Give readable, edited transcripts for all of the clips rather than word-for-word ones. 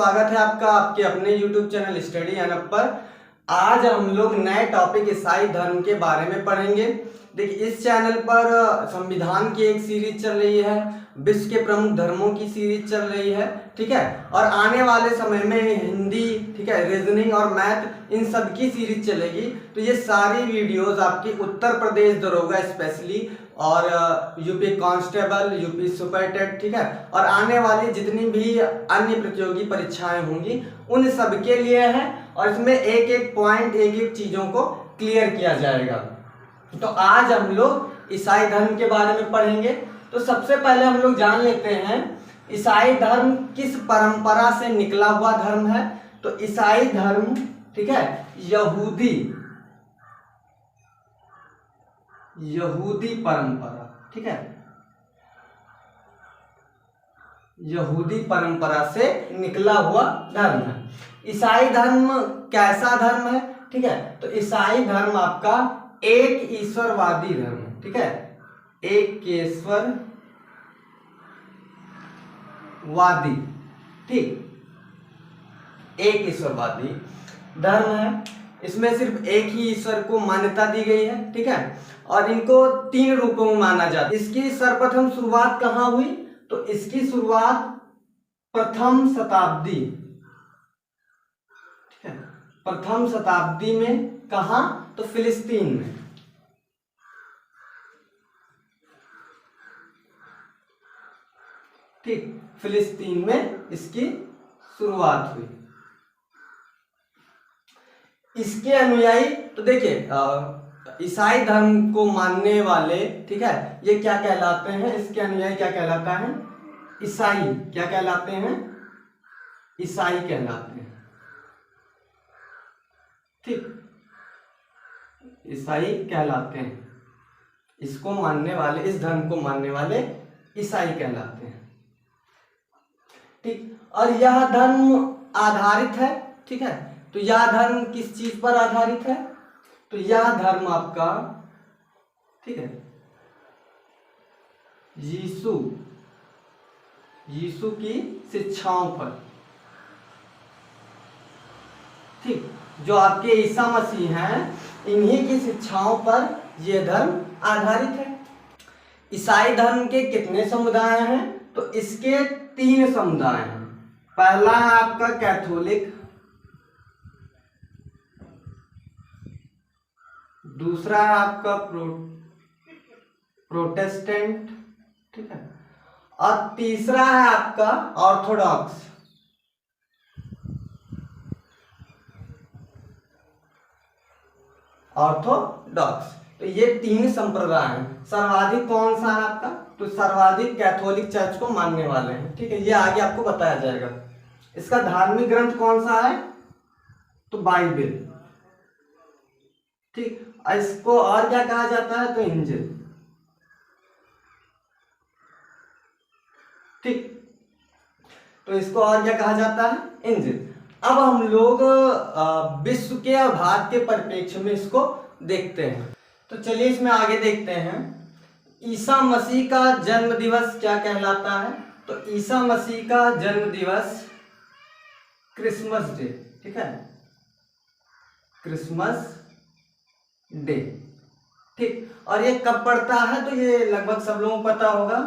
स्वागत है आपका आपके अपने YouTube चैनल स्टडी अनप पर। आज हम लोग नए टॉपिक ईसाई धर्म के बारे में पढ़ेंगे। देखिए, इस चैनल पर संविधान की एक सीरीज चल रही है, विश्व के प्रमुख धर्मों की सीरीज चल रही है, ठीक है। और आने वाले समय में हिंदी, ठीक है, रीजनिंग और मैथ, इन सब की सीरीज चलेगी। तो ये सारी वीडियोस आपकी उत्तर प्रदेश दरोगा स्पेशली और UP constable, UP super TET, ठीक है, और आने वाली जितनी भी अन्य प्रतियोगी परीक्षाएं होंगी उन सब के लिए है। और इसमें एक एक पॉइंट, एक एक चीजों को क्लियर किया जाएगा। तो आज हम लोग ईसाई धर्म के बारे में पढ़ेंगे। तो सबसे पहले हम लोग जान लेते हैं ईसाई धर्म किस परंपरा से निकला हुआ धर्म है। तो ईसाई धर्म, ठीक है, यहूदी परंपरा, ठीक है, यहूदी परंपरा से निकला हुआ धर्म है। ईसाई धर्म कैसा धर्म है, ठीक है। तो ईसाई धर्म आपका एक ईश्वरवादी धर्म है, ठीक है, एक ईश्वरवादी, ठीक, एक ईश्वरवादी धर्म है। इसमें सिर्फ एक ही ईश्वर को मान्यता दी गई है, ठीक है, और इनको 3 रूपों में माना जाता है। इसकी सर्वप्रथम शुरुआत कहाँ हुई? तो इसकी शुरुआत प्रथम शताब्दी, ठीक है, प्रथम शताब्दी में। कहाँ? तो फिलिस्तीन में, ठीक, फिलिस्तीन में इसकी शुरुआत हुई। इसके अनुयायी, तो देखिए, ईसाई धर्म को मानने वाले, ठीक है, ये क्या कहलाते हैं? इसके अनुयायी क्या कहलाता है? ईसाई। क्या कहलाते हैं? ईसाई कहलाते हैं, ठीक, ईसाई कहलाते हैं। इसको मानने वाले, इस धर्म को मानने वाले ईसाई कहलाते हैं, ठीक। और यह धर्म आधारित है, ठीक है। तो यह धर्म किस चीज पर आधारित है? तो यह धर्म आपका, ठीक है, यीशु की शिक्षाओं पर, ठीक, जो आपके ईसा मसीह हैं, इन्हीं की शिक्षाओं पर यह धर्म आधारित है। ईसाई धर्म के कितने समुदाय हैं? तो इसके 3 समुदाय हैं। पहला है आपका कैथोलिक, दूसरा है आपका प्रोटेस्टेंट, ठीक है, और तीसरा है आपका ऑर्थोडॉक्स। तो ये 3 संप्रदाय हैं। सर्वाधिक कौन सा है आपका? तो सर्वाधिक कैथोलिक चर्च को मानने वाले हैं, ठीक है, ये आगे आपको बताया जाएगा। इसका धार्मिक ग्रंथ कौन सा है? तो बाइबल, ठीक। इसको और क्या कहा जाता है? तो इंजिल, ठीक। तो इसको और क्या कहा जाता है? इंजिल। अब हम लोग विश्व के और भारत के परिप्रेक्ष्य में इसको देखते हैं। तो चलिए इसमें आगे देखते हैं। ईसा मसीह का जन्म दिवस क्या कहलाता है? तो ईसा मसीह का जन्म दिवस क्रिसमस डे, ठीक है, क्रिसमस डे, ठीक। और ये कब पड़ता है? तो ये लगभग सब लोगों को पता होगा,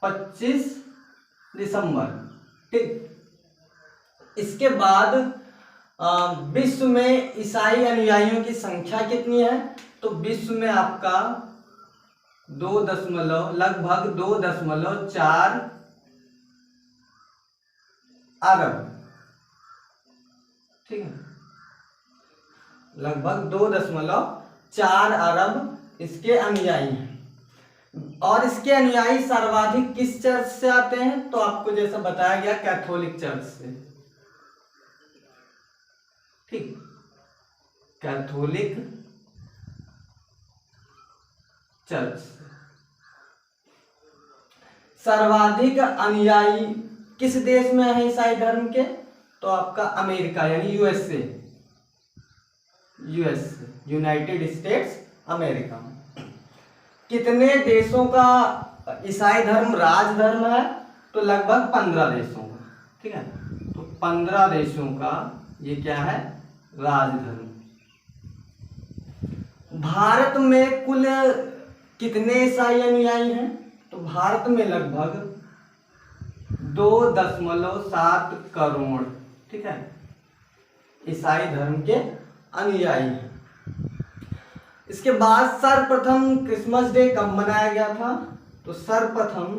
25 दिसंबर, ठीक। इसके बाद विश्व में ईसाई अनुयायियों की संख्या कितनी है? तो विश्व में आपका लगभग 2.4 अरब, ठीक है, लगभग 2.4 अरब इसके अनुयायी हैं। और इसके अनुयायी सर्वाधिक किस चर्च से आते हैं? तो आपको जैसा बताया गया, कैथोलिक चर्च से, ठीक, कैथोलिक चर्च से। सर्वाधिक अनुयायी किस देश में है ईसाई धर्म के? तो आपका अमेरिका, यानी यूएसए, यूनाइटेड स्टेट्स अमेरिका। कितने देशों का ईसाई धर्म राज धर्म है? तो लगभग 15 देशों का, ठीक है, 15 देशों का ये क्या है, राजधर्म। भारत में कुल कितने ईसाई अनुयायी हैं? तो भारत में लगभग 2.7 करोड़, ठीक है, ईसाई धर्म के अनुयायी हैं। इसके बाद सर्वप्रथम क्रिसमस डे कब मनाया गया था? तो सर्वप्रथम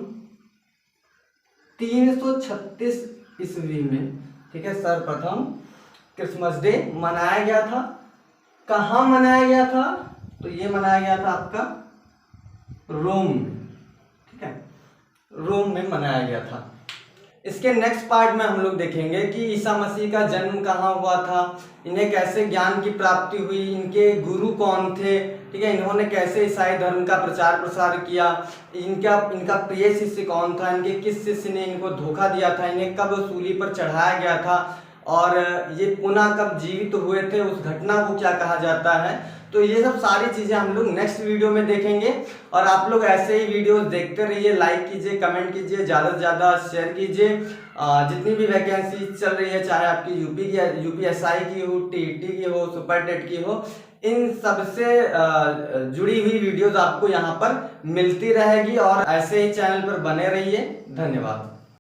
336 ईस्वी में, ठीक है, सर्वप्रथम क्रिसमस डे मनाया गया था। कहाँ मनाया गया था? तो ये मनाया गया था आपका रोम में, ठीक है, रोम में मनाया गया था। इसके नेक्स्ट पार्ट में हम लोग देखेंगे कि ईसा मसीह का जन्म कहाँ हुआ था, इन्हें कैसे ज्ञान की प्राप्ति हुई, इनके गुरु कौन थे, ठीक है, इन्होंने कैसे ईसाई धर्म का प्रचार प्रसार किया, इनका प्रिय शिष्य कौन था, इनके किस शिष्य ने इनको धोखा दिया था, इन्हें कब सूली पर चढ़ाया गया था और ये पुनः कब जीवित हुए थे, उस घटना को क्या कहा जाता है। तो ये सब सारी चीज़ें हम लोग नेक्स्ट वीडियो में देखेंगे। और आप लोग ऐसे ही वीडियोस देखते रहिए, लाइक कीजिए, कमेंट कीजिए, ज़्यादा से ज़्यादा शेयर कीजिए। जितनी भी वैकेंसी चल रही है, चाहे आपकी यूपीएसआई की हो, टीईटी की हो, सुपर टेट की हो, इन सब से जुड़ी हुई वीडियोस आपको यहाँ पर मिलती रहेगी। और ऐसे ही चैनल पर बने रहिए। धन्यवाद।